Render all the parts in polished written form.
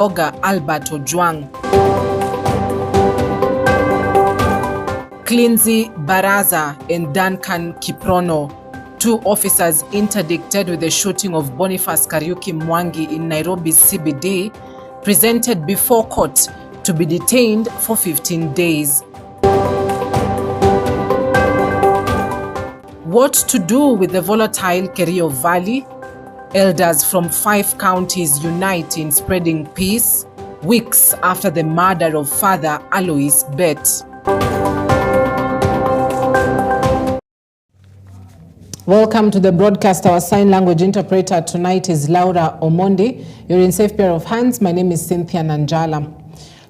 Oga Albert Ojwang. Clinzy Baraza and Duncan Kiprono, two officers interdicted with the shooting of Boniface Kariuki Mwangi in Nairobi's CBD, presented before court to be detained for 15 days. What to do with the volatile Kerio Valley? Elders from 5 counties unite in spreading peace, weeks after the murder of Father Alois Bet. Welcome to the broadcast. Our sign language interpreter tonight is Laura Omondi. You're in safe pair of hands. My name is Cynthia Nanjala.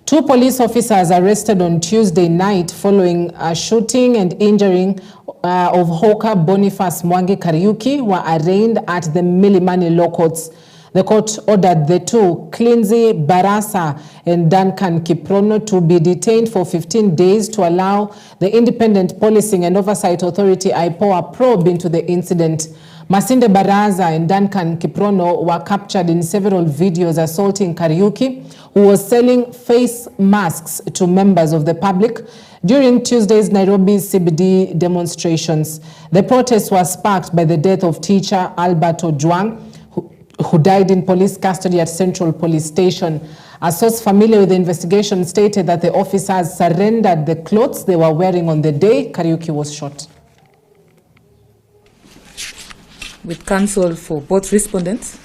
2 police officers arrested on Tuesday night following a shooting and injuring of hawker Boniface Mwangi Kariuki were arraigned at the Milimani Law Courts. The court ordered the 2, Clinzy Barasa and Duncan Kiprono, to be detained for 15 days to allow the Independent Policing and Oversight Authority IPOA probe into the incident. Masinde Baraza and Duncan Kiprono were captured in several videos assaulting Kariuki, who was selling face masks to members of the public during Tuesday's Nairobi CBD demonstrations. The protests were sparked by the death of teacher Albert Ojwang, who died in police custody at Central Police Station. A source familiar with the investigation stated that the officers surrendered the clothes they were wearing on the day Kariuki was shot. With counsel for both respondents.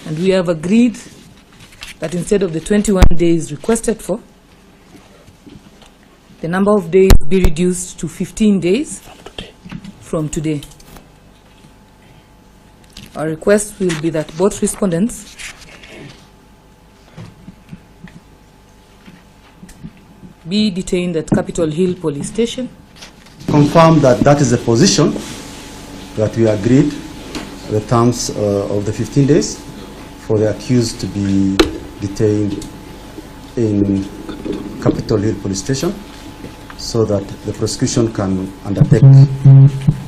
And we have agreed that instead of the 21 days requested for, the number of days be reduced to 15 days from today. Our request will be that both respondents be detained at Capitol Hill Police Station. Confirm that that is the position that we agreed, the terms of the 15 days for the accused to be detained in Capitol Hill Police Station so that the prosecution can undertake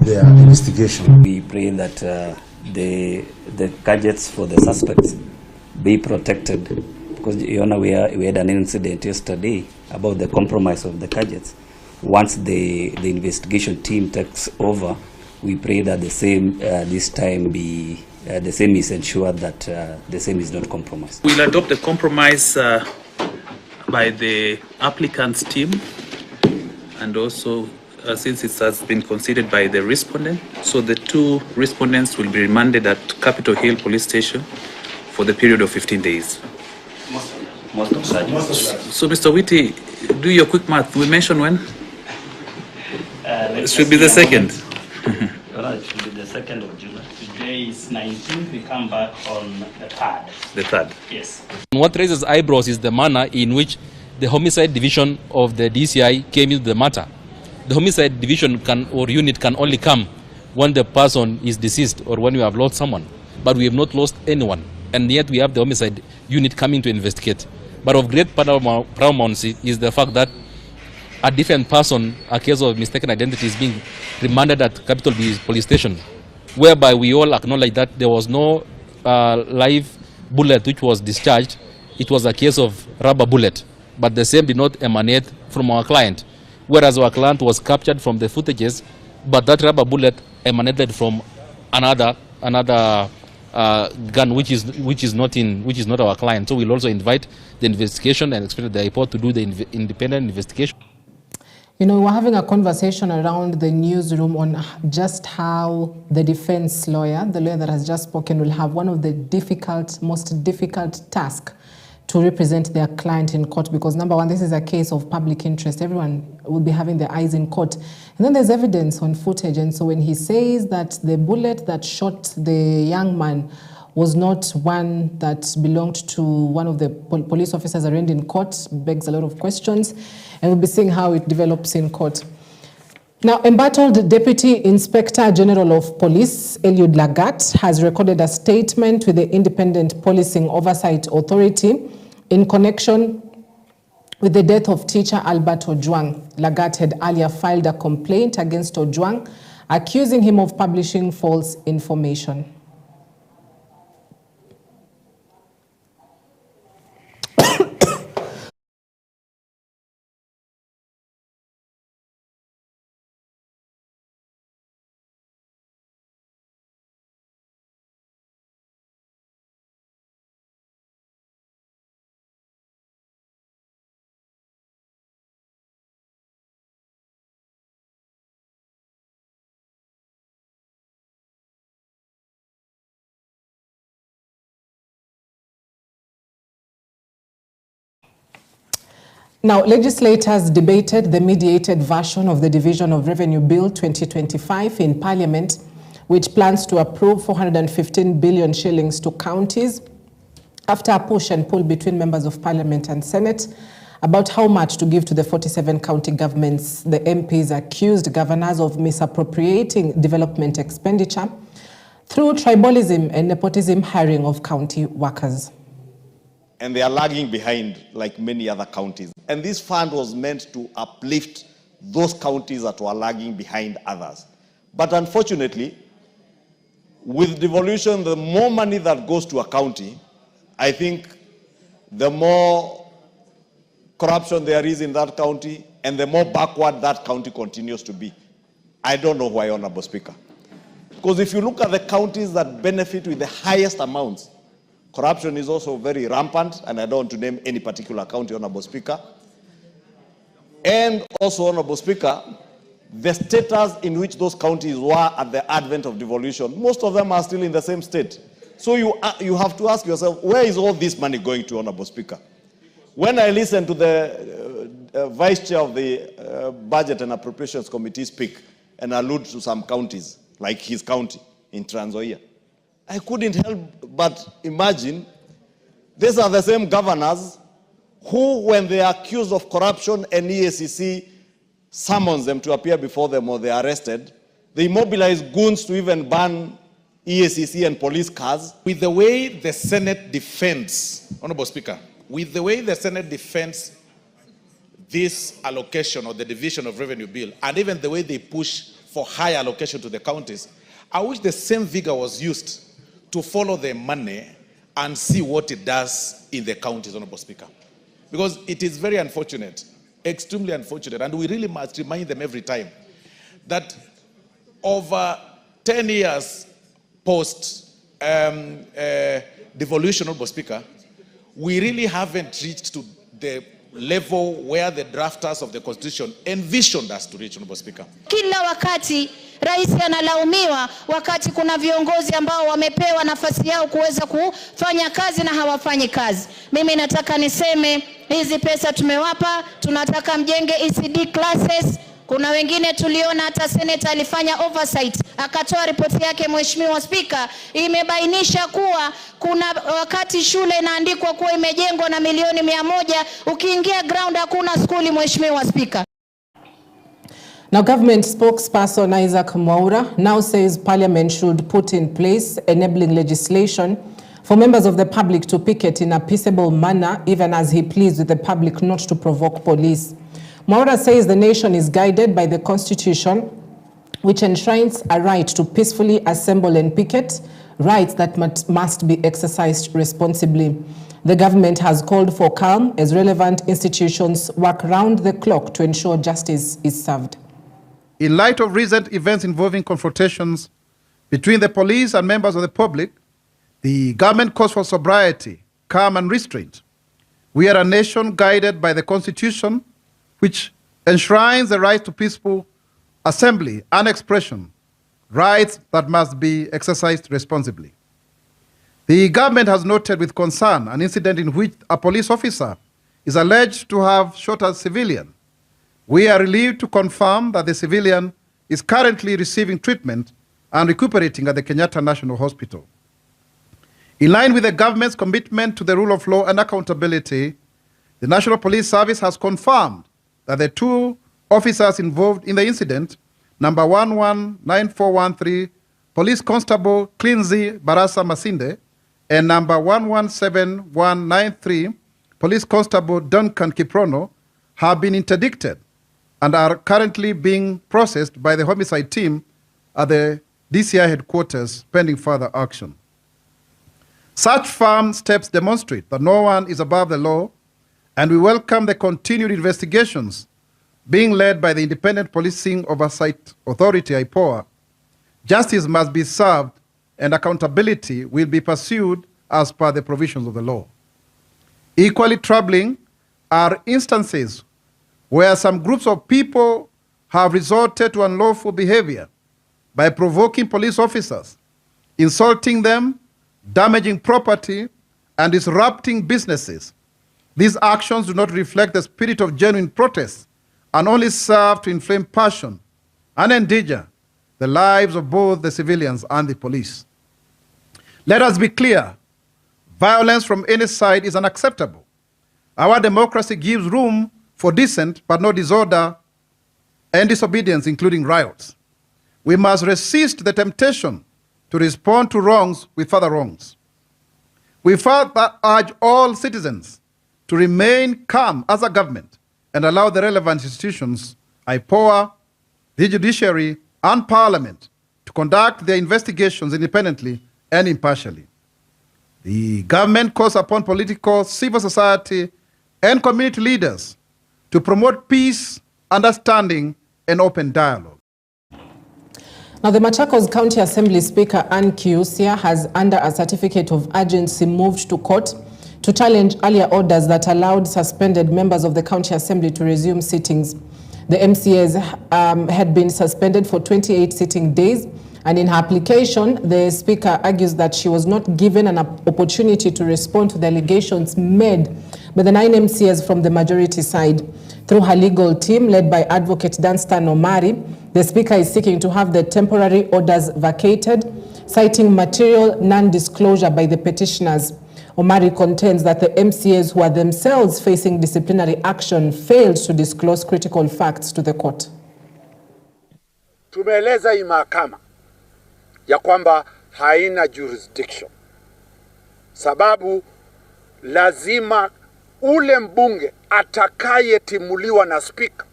their investigation. We pray that the gadgets for the suspects be protected, because you know we had an incident yesterday about the compromise of the gadgets. Once the investigation team takes over, we pray that the same this time be the same is ensured that the same is not compromised. We'll adopt a compromise by the applicant's team, and also since it has been considered by the respondent, so the 2 respondents will be remanded at Capitol Hill Police Station for the period of 15 days. Most of such. So, Mr. Whitty, do your quick math. We mentioned when? It should be the 2nd. It should be the 2nd of July. Today is 19th. We come back on the 3rd. The 3rd. Yes. What raises eyebrows is the manner in which the homicide division of the DCI came into the matter. The homicide division unit can only come when the person is deceased or when we have lost someone. But we have not lost anyone. And yet we have the homicide unit coming to investigate. But of great paramountcy is the fact that a different person, a case of mistaken identity, is being remanded at Capitol Police Station, whereby we all acknowledge that there was no live bullet which was discharged. It was a case of rubber bullet, but the same did not emanate from our client, whereas our client was captured from the footages, but that rubber bullet emanated from another gun which is not our client. So we'll also invite the investigation and expect the report to do the independent investigation. You know, we're having a conversation around the newsroom on just how the defense lawyer, the lawyer that has just spoken, will have one of the most difficult tasks to represent their client in court, because number one, this is a case of public interest. Everyone will be having their eyes in court. And then there's evidence on footage. And so when he says that the bullet that shot the young man was not one that belonged to one of the police officers arraigned in court, begs a lot of questions. And we'll be seeing how it develops in court. Now, embattled Deputy Inspector General of Police, Eliud Lagat, has recorded a statement with the Independent Policing Oversight Authority in connection with the death of teacher Albert Ojwang. Lagat had earlier filed a complaint against Ojwang, accusing him of publishing false information. Now, legislators debated the mediated version of the Division of Revenue Bill 2025 in Parliament, which plans to approve 415 billion shillings to counties after a push and pull between members of Parliament and Senate about how much to give to the 47 county governments. The MPs accused governors of misappropriating development expenditure through tribalism and nepotism hiring of county workers. And they are lagging behind like many other counties. And this fund was meant to uplift those counties that were lagging behind others. But unfortunately, with devolution, the more money that goes to a county, I think the more corruption there is in that county and the more backward that county continues to be. I don't know why, Honorable Speaker. Because if you look at the counties that benefit with the highest amounts, corruption is also very rampant, and I don't want to name any particular county, Honorable Speaker. And also, Honorable Speaker, the status in which those counties were at the advent of devolution, most of them are still in the same state. So you have to ask yourself, where is all this money going to, Honorable Speaker? When I listen to the Vice Chair of the Budget and Appropriations Committee speak and allude to some counties, like his county in Trans Nzoia, I couldn't help but imagine these are the same governors who, when they are accused of corruption and EACC summons them to appear before them or they are arrested, they mobilize goons to even ban EACC and police cars. With the way the Senate defends, Honorable Speaker, with the way the Senate defends this allocation or the division of revenue bill, and even the way they push for high allocation to the counties, I wish the same vigor was used to follow the money and see what it does in the counties, Honorable Speaker. Because it is very unfortunate, extremely unfortunate, and we really must remind them every time that over 10 years post devolution, Honorable Speaker, we really haven't reached to the level where the drafters of the Constitution envisioned us to reach, Honorable Speaker. Kila wakati rais analaumiwa wakati kuna viongozi ambao wamepewa nafasi yao kuweza kufanya kazi na hawafanyi kazi. Mimi nataka niseme hizi pesa tumewapa, tunataka mjenge ECD classes. Kuna wengine tuliona hata Senator alifanya oversight, akatoa ripoti yake, Mheshimiwa Speaker, imebainisha kuwa kuna wakati shule inaandikwa kuwa imejengwa na milioni 100, ukiingia ground hakuna skuli, Mheshimiwa Speaker. Now, government spokesperson Isaac Mwaura now says Parliament should put in place enabling legislation for members of the public to picket in a peaceable manner, even as he pleads with the public not to provoke police. Mwaura says the nation is guided by the Constitution, which enshrines a right to peacefully assemble and picket, rights that must be exercised responsibly. The government has called for calm as relevant institutions work round the clock to ensure justice is served. In light of recent events involving confrontations between the police and members of the public, the government calls for sobriety, calm and restraint. We are a nation guided by the Constitution, which enshrines the right to peaceful assembly and expression, rights that must be exercised responsibly. The government has noted with concern an incident in which a police officer is alleged to have shot a civilian. We are relieved to confirm that the civilian is currently receiving treatment and recuperating at the Kenyatta National Hospital. In line with the government's commitment to the rule of law and accountability, the National Police Service has confirmed that the two officers involved in the incident, number 119413, Police Constable Clinzy Barasa Masinde, and number 117193, Police Constable Duncan Kiprono, have been interdicted and are currently being processed by the homicide team at the DCI headquarters pending further action. Such firm steps demonstrate that no one is above the law, and we welcome the continued investigations being led by the Independent Policing Oversight Authority, IPOA. Justice must be served and accountability will be pursued as per the provisions of the law. Equally troubling are instances where some groups of people have resorted to unlawful behavior by provoking police officers, insulting them, damaging property, and disrupting businesses. These actions do not reflect the spirit of genuine protest and only serve to inflame passion and endanger the lives of both the civilians and the police. Let us be clear, violence from any side is unacceptable. Our democracy gives room for dissent, but no disorder and disobedience, including riots. We must resist the temptation to respond to wrongs with further wrongs. We further urge all citizens to remain calm as a government and allow the relevant institutions, IPOA, the judiciary, and parliament to conduct their investigations independently and impartially. The government calls upon political, civil society, and community leaders to promote peace, understanding, and open dialogue. Now, the Machakos County Assembly Speaker Ann Kiusia has, under a certificate of urgency, moved to court to challenge earlier orders that allowed suspended members of the County Assembly to resume sittings. The MCAs had been suspended for 28 sitting days, and in her application, the Speaker argues that she was not given an opportunity to respond to the allegations made by the 9 MCAs from the majority side. Through her legal team, led by Advocate Danstan Omari, the Speaker is seeking to have the temporary orders vacated, citing material non-disclosure by the petitioners. Omari contends that the MCAs, who are themselves facing disciplinary action, failed to disclose critical facts to the court. Tumeeleza hii mahakama ya kwamba haina jurisdiction, sababu lazima ule mbunge atakayetimuliwa na speaker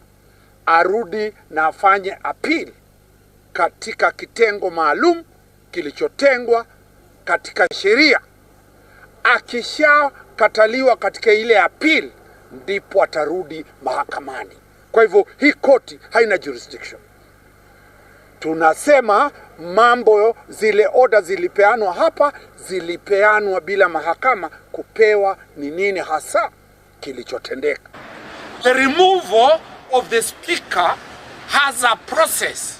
arudi na afanye appeal katika kitengo maalum kilichotengwa katika sheria. Akishakataliwa katika ile appeal, ndipo atarudi mahakamani. Kwa hivyo hii koti haina jurisdiction. Tunasema mambo zile order zilipeanwa hapa, zilipeanwa bila mahakama kupewa ni nini hasa kilichotendeka. The removal of the speaker has a process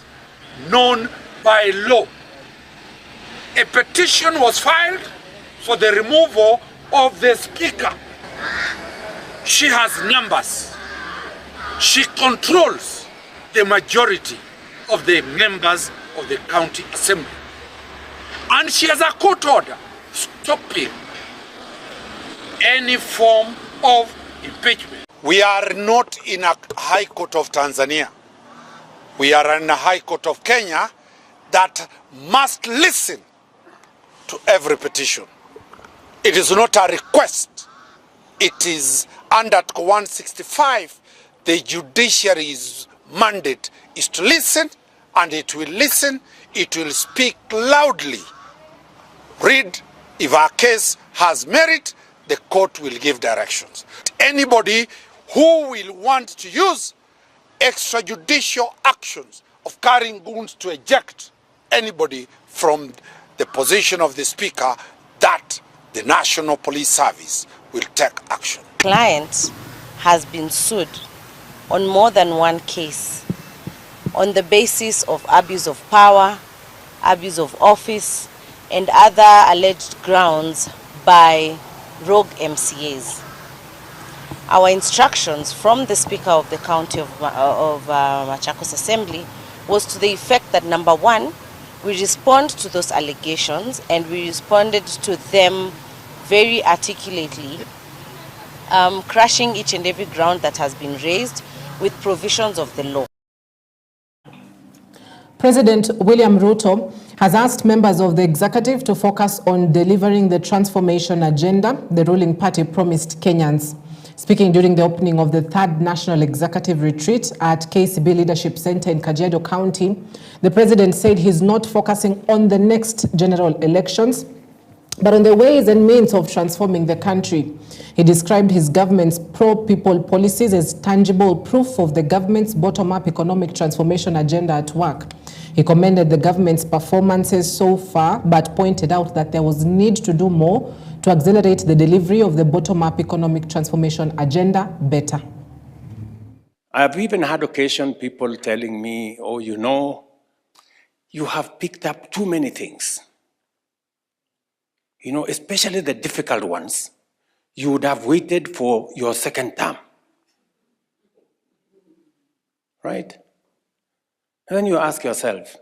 known by law. A petition was filed for the removal of the speaker. She has numbers. She controls the majority of the members of the County Assembly. And she has a court order stopping any form of impeachment. We are not in a High Court of Tanzania. We are in a High Court of Kenya that must listen to every petition. It is not a request. It is under Article 165. The judiciary's mandate is to listen, and it will listen. It will speak loudly. Read, if our case has merit, the court will give directions. Anybody who will want to use extrajudicial actions of carrying goons to eject anybody from the position of the speaker, that the National Police Service will take action. Client has been sued on more than one case on the basis of abuse of power, abuse of office, and other alleged grounds by rogue MCAs. Our instructions from the Speaker of the County of Machakos Assembly was to the effect that, number one, we respond to those allegations, and we responded to them very articulately, crushing each and every ground that has been raised with provisions of the law. President William Ruto has asked members of the executive to focus on delivering the transformation agenda the ruling party promised Kenyans. Speaking during the opening of the 3rd National Executive Retreat at KCB Leadership Center in Kajiado County, the president said he's not focusing on the next general elections, but on the ways and means of transforming the country. He described his government's pro-people policies as tangible proof of the government's bottom-up economic transformation agenda at work. He commended the government's performances so far, but pointed out that there was need to do more to accelerate the delivery of the bottom-up economic transformation agenda better. I've even had occasion people telling me, oh, you know, you have picked up too many things. You know, especially the difficult ones. you would have waited for your second term. Right? And then you ask yourself,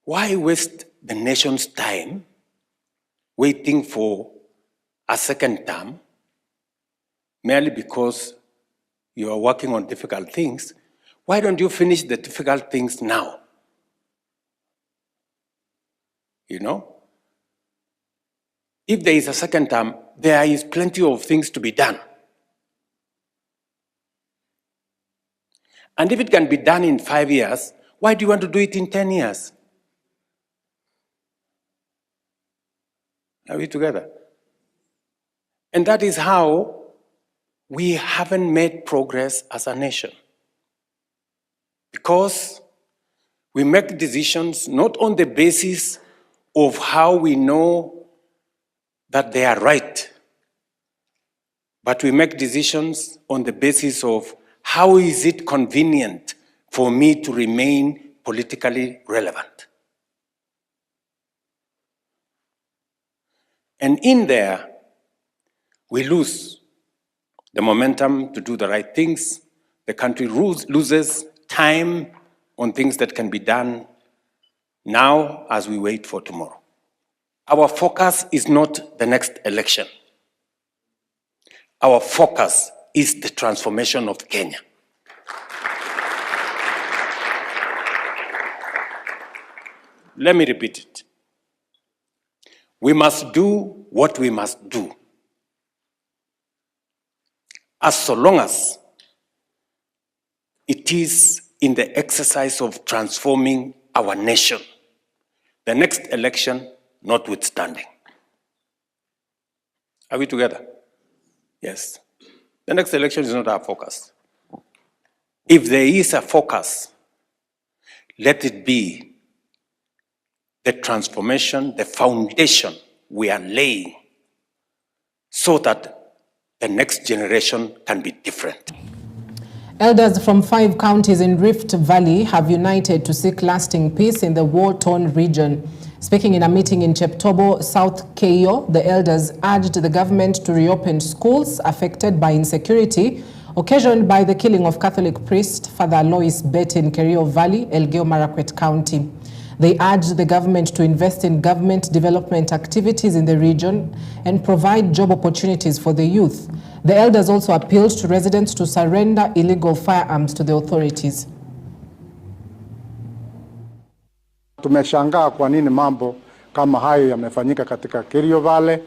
why waste the nation's time waiting for a second term merely because you are working on difficult things? Why don't you finish the difficult things now? You know? If there is a second term, there is plenty of things to be done. And if it can be done in 5 years, why do you want to do it in 10 years? Are we together? And that is how we haven't made progress as a nation. Because we make decisions not on the basis of how we know that they are right, but we make decisions on the basis of how is it convenient for me to remain politically relevant. And in there, we lose the momentum to do the right things. The country loses time on things that can be done now as we wait for tomorrow. Our focus is not the next election. Our focus is the transformation of Kenya. Let me repeat it. We must do what we must do, as so long as it is in the exercise of transforming our nation, the next election notwithstanding. Are we together? Yes. The next election is not our focus. If there is a focus, let it be the transformation, the foundation we are laying so that the next generation can be different. Elders from 5 counties in Rift Valley have united to seek lasting peace in the war-torn region. Speaking in a meeting in Cheptobo, South Keio, the elders urged the government to reopen schools affected by insecurity occasioned by the killing of Catholic priest Father Lois Bet in Kerio Valley, Elgeyo Marakwet County. They urged the government to invest in government development activities in the region and provide job opportunities for the youth. The elders also appealed to residents to surrender illegal firearms to the authorities. Tumeshangaa kwa nini mambo kama hayo yamefanyika katika Kerio Valley,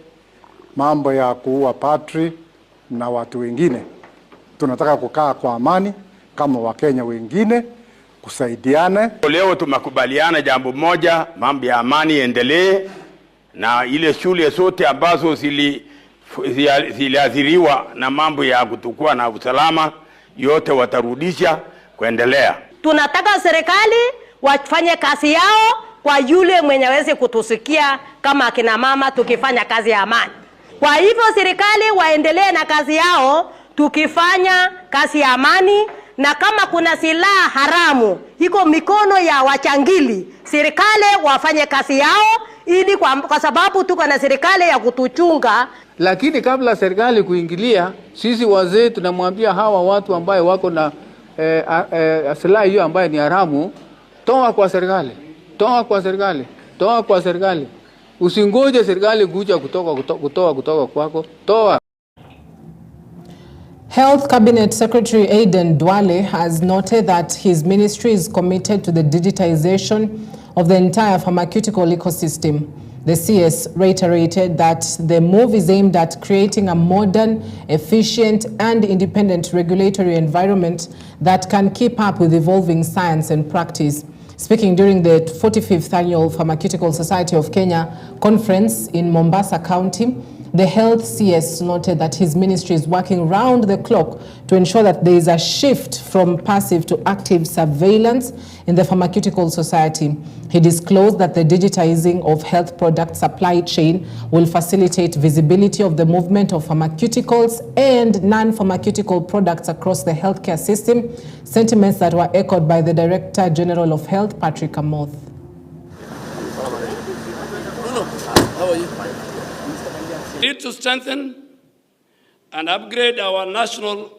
mambo ya kuua padri na watu wengine. Tunataka kukaa kwa amani kama Wakenya wengine, kusaidiane. Leo tumekubaliana jambo moja, mambo ya amani endelee, na ile shule zote ambazo ziliathiriwa na mambo ya kutukua na usalama yote watarudisha kuendelea. Tunataka serikali wafanye kazi yao kwa yule mwenye hawezi kutusikia kama akina mama tukifanya kazi ya amani. Kwa hivyo serikali waendelee na kazi yao tukifanya kazi ya amani, na kama kuna silaha haramu iko mikono ya wachangili, serikali wafanye kazi yao ili kwa sababu tuko na serikali ya kutuchunga. Lakini kabla serikali kuingilia, sisi wazee tunamwambia hawa watu ambaye wako na silaha hiyo ambaye ni haramu, toa kwa serikali, toa kwa serikali, toa kwa serikali. Usingoje serikali kuja kutoka kwako, toa. Health Cabinet Secretary Aden Duale has noted that his ministry is committed to the digitization of the entire pharmaceutical ecosystem. The CS reiterated that the move is aimed at creating a modern, efficient, and independent regulatory environment that can keep up with evolving science and practice. Speaking during the 45th Annual Pharmaceutical Society of Kenya conference in Mombasa County, the Health CS noted that his ministry is working round the clock to ensure that there is a shift from passive to active surveillance in the pharmaceutical society. He disclosed that the digitizing of health product supply chain will facilitate visibility of the movement of pharmaceuticals and non-pharmaceutical products across the healthcare system, sentiments that were echoed by the Director General of Health, Patrick Amoth. How are you? We need to strengthen and upgrade our national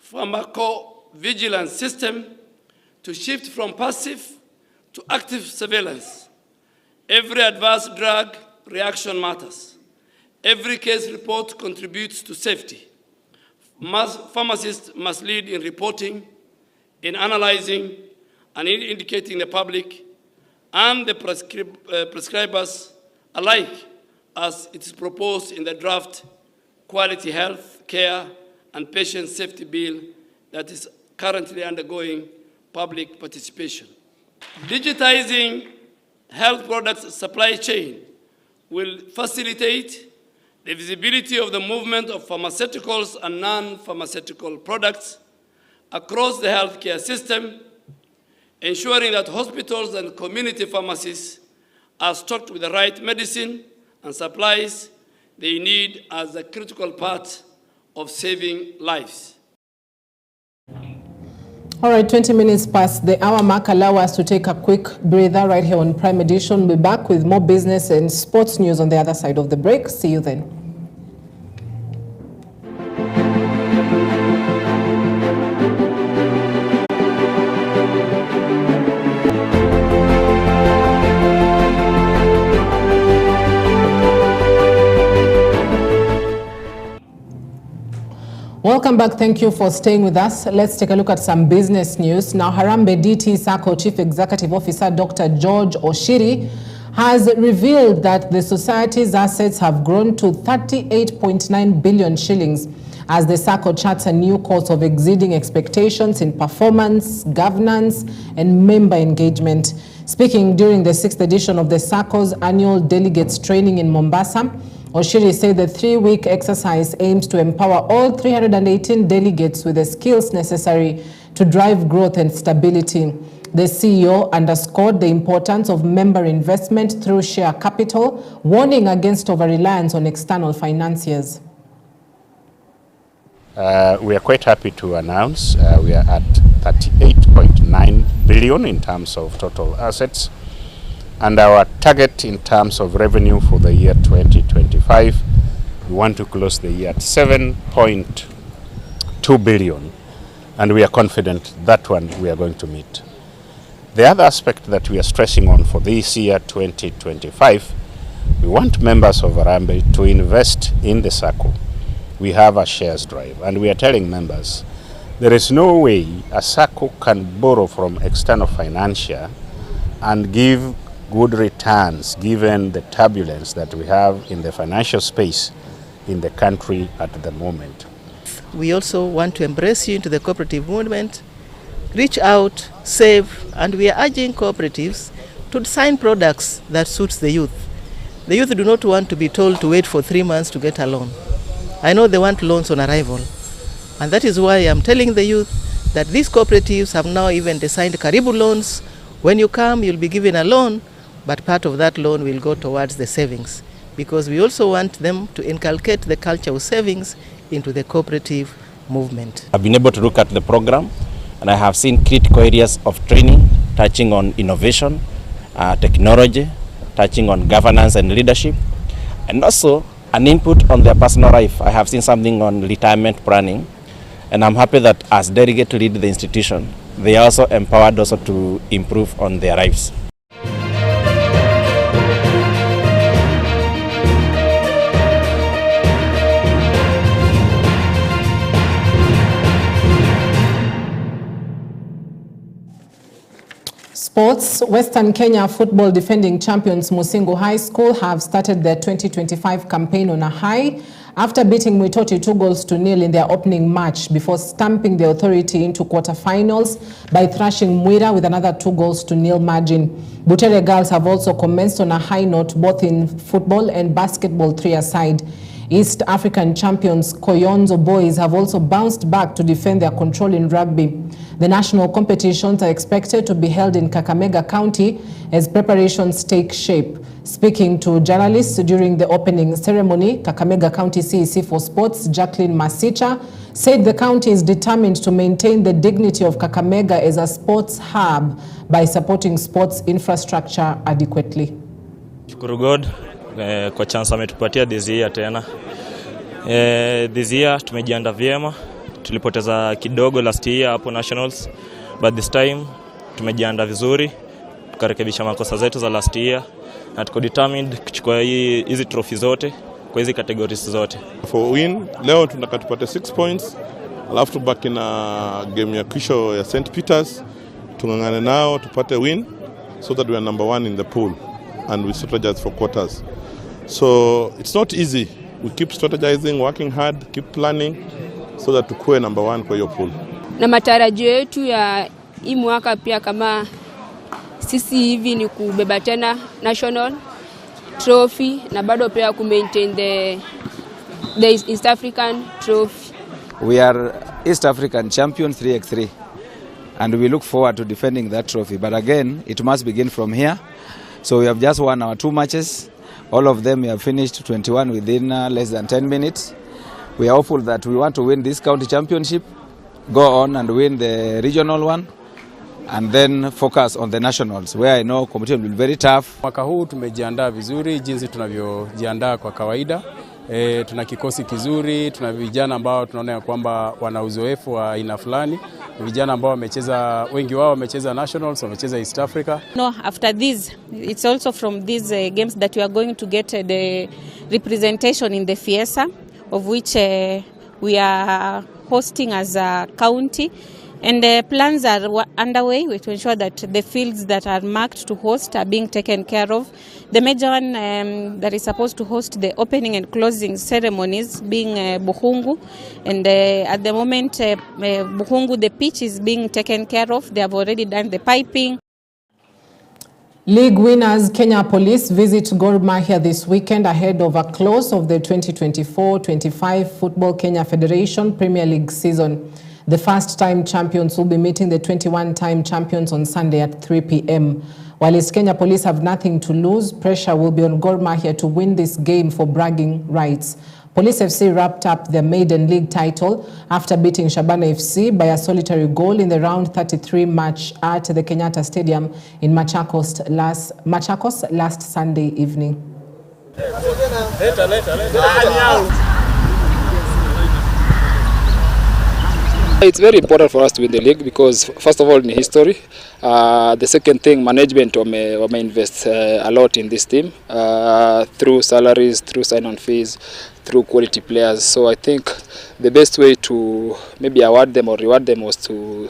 pharmacovigilance system to shift from passive to active surveillance. Every adverse drug reaction matters. Every case report contributes to safety. Pharmacists must lead in reporting, in analyzing, and in indicating the public and the prescribers alike, as it is proposed in the draft Quality Health Care and Patient Safety Bill that is currently undergoing public participation. Digitizing health products supply chain will facilitate the visibility of the movement of pharmaceuticals and non-pharmaceutical products across the healthcare system, ensuring that hospitals and community pharmacies are stocked with the right medicine and supplies they need as a critical part of saving lives. All right, 20 minutes past the hour mark. Allow us to take a quick breather right here on Prime Edition. We'll be back with more business and sports news on the other side of the break. See you then. Welcome back. Thank you for staying with us. Let's take a look at some business news. Now, Harambee DT Sacco Chief Executive Officer Dr. George Oshiri has revealed that the society's assets have grown to 38.9 billion shillings as the Sacco charts a new course of exceeding expectations in performance, governance, and member engagement. Speaking during the 6th edition of the Sacco's annual delegates training in Mombasa, Oshiri said the 3-week exercise aims to empower all 318 delegates with the skills necessary to drive growth and stability. The CEO underscored the importance of member investment through share capital, warning against over-reliance on external financiers. We are quite happy to announce we are at 38.9 billion in terms of total assets. And our target in terms of revenue for the year 2025, we want to close the year at 7.2 billion. And we are confident that one we are going to meet. The other aspect that we are stressing on for this year 2025, we want members of Harambee to invest in the Sacco. We have a shares drive, and we are telling members there is no way a Sacco can borrow from external financier and give good returns given the turbulence that we have in the financial space in the country at the moment. We also want to embrace you into the cooperative movement, reach out, save, and we are urging cooperatives to design products that suits the youth. The youth do not want to be told to wait for 3 months to get a loan. I know they want loans on arrival, and that is why I'm telling the youth that these cooperatives have now even designed Karibu loans. When you come, you'll be given a loan, but part of that loan will go towards the savings, because we also want them to inculcate the culture of savings into the cooperative movement. I've been able to look at the program, and I have seen critical areas of training touching on innovation, technology, touching on governance and leadership, and also an input on their personal life. I have seen something on retirement planning, and I'm happy that as delegates to lead the institution, they are also empowered also to improve on their lives. Sports. Western Kenya football defending champions Musingu High School have started their 2025 campaign on a high after beating Mwitoti 2-0 in their opening match before stamping the authority into quarterfinals by thrashing Mwira with another 2-0 margin. Butere girls have also commenced on a high note both in football and basketball 3-a-side. East African champions Koyonzo boys have also bounced back to defend their control in rugby. The national competitions are expected to be held in Kakamega County as preparations take shape. Speaking to journalists during the opening ceremony, Kakamega County CEC for Sports, Jacqueline Masicha, said the county is determined to maintain the dignity of Kakamega as a sports hub by supporting sports infrastructure adequately. Shukuru God kwa chance ametupatia this year tena. This year tumejiandaa vyema. Tulipoteza kidogo last year hapo nationals, but this time tumejiandaa vizuri, tukarekebisha makosa zetu za last year na tuko determined kuchukua hizi trophy zote kwa hizi categories zote. For win leo tunataka tupate 6 points, alafu tubaki na game ya kisho ya St. Peters, tungangane nao tupate win so that we are number 1 in the pool and we strategize for quarters. So it's not easy. We keep strategizing, working hard, keep planning so that tukue number 1 kwa hiyo pool. Na matarajio yetu ya hii mwaka pia kama sisi hivi ni kubeba tena national trophy na bado pia ku maintain the East African trophy. We are East African champion 3x3 and we look forward to defending that trophy, but again it must begin from here. So we have just won our 2 matches. All of them we have finished 21 within less than 10 minutes. We are hopeful that we want to win this county championship, go on and win the regional one, and then focus on the nationals where I know competition will be very tough. Mwaka huu tumejiandaa vizuri jinsi tunavyojiandaa kwa kawaida. Tuna kikosi kizuri, tuna vijana ambao tunaona kwamba wana uzoefu wa aina fulani. Vijana ambao wamecheza, wengi wao wamecheza nationals, wamecheza East Africa. No, after this, it's also from these games that we are going to get the representation in the Fiesta, of which we are hosting as a county. And plans are underway to ensure that the fields that are marked to host are being taken care of. The major one that is supposed to host the opening and closing ceremonies being Buhungu. And at the moment, Buhungu, the pitch is being taken care of. They have already done the piping. League winners Kenya Police visit Gor Mahia this weekend ahead of a close of the 2024-25 Football Kenya Federation Premier League season. The first-time champions will be meeting the 21-time champions on Sunday at 3 p.m. While Kenya Police have nothing to lose, pressure will be on Gor Mahia to win this game for bragging rights. Police FC wrapped up their maiden league title after beating Shabana FC by a solitary goal in the round 33 match at the Kenyatta Stadium in Machakos last Sunday evening. It's very important for us to win the league because, first of all, in history. The second thing, management may invest a lot in this team through salaries, through sign-on fees, through quality players. So I think the best way to maybe award them or reward them was to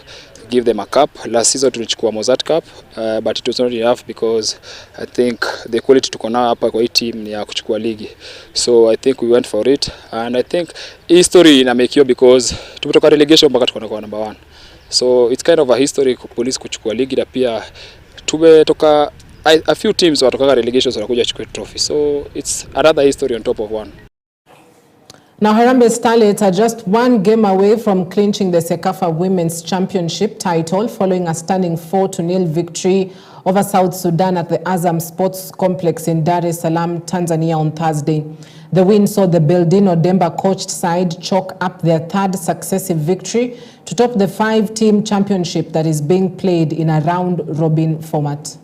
give them a cup. Last season tulichukua Mozart Cup, but it was not enough because I think the quality tuko nayo hapa kwa hii team ni ya kuchukua ligi. So I think we went for it, and I think history ina make you because tumetoka relegation mpaka tuko kwa number 1. So it's kind of a history kwa Police kuchukua ligi, na pia tumetoka a few teams watoka relegations wanakuja kuchukua trophy. So it's another history on top of one. Now, Harambee Starlets are just 1 game away from clinching the Sekafa Women's Championship title following a stunning 4-0 victory over South Sudan at the Azam Sports Complex in Dar es Salaam, Tanzania on Thursday. The win saw the Beldino Demba coached side chalk up their 3rd successive victory to top the 5-team championship that is being played in a round-robin format.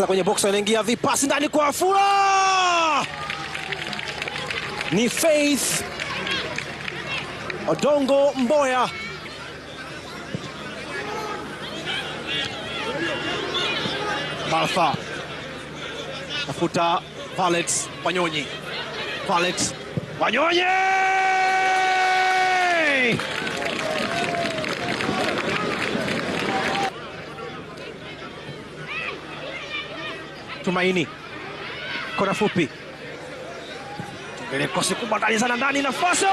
Kwenye box anaingia vipasi ndani kwa Afura. Ni Faith Odongo Mboya. Malfa tafuta Valet Wanyonyi. Valet Wanyonyi! Tumaini kona fupi. Ile kosi kubwa ndani sana, ndani nafasi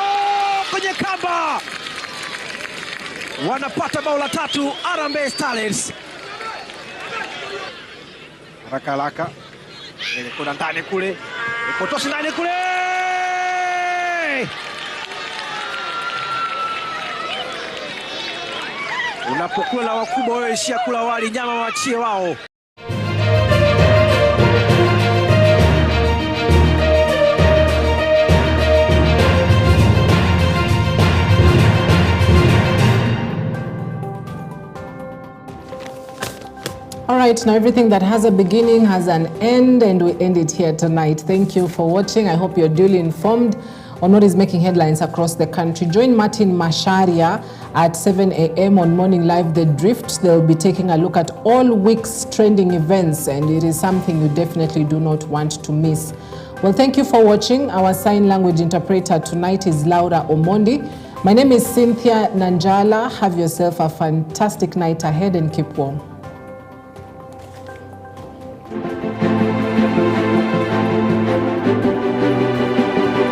kwenye kamba. Wanapata bao la 3 Harambee Starlets. Haraka. Ile kuna ndani kule. Ipotoshi ndani kule. Unapokula wakubwa wewe ishia kula wali, nyama waachie wao. All right. right, now everything that has a beginning has an end, and we end it here tonight. Thank you for watching. I hope you're duly informed on what is making headlines across the country. Join Martin Masharia at 7 a.m. on Morning Live The Drift. They'll be taking a look at all week's trending events, and it is something you definitely do not want to miss. Well, thank you for watching. Our sign language interpreter tonight is Laura Omondi. My name is Cynthia Nanjala. Have yourself a fantastic night ahead and keep warm.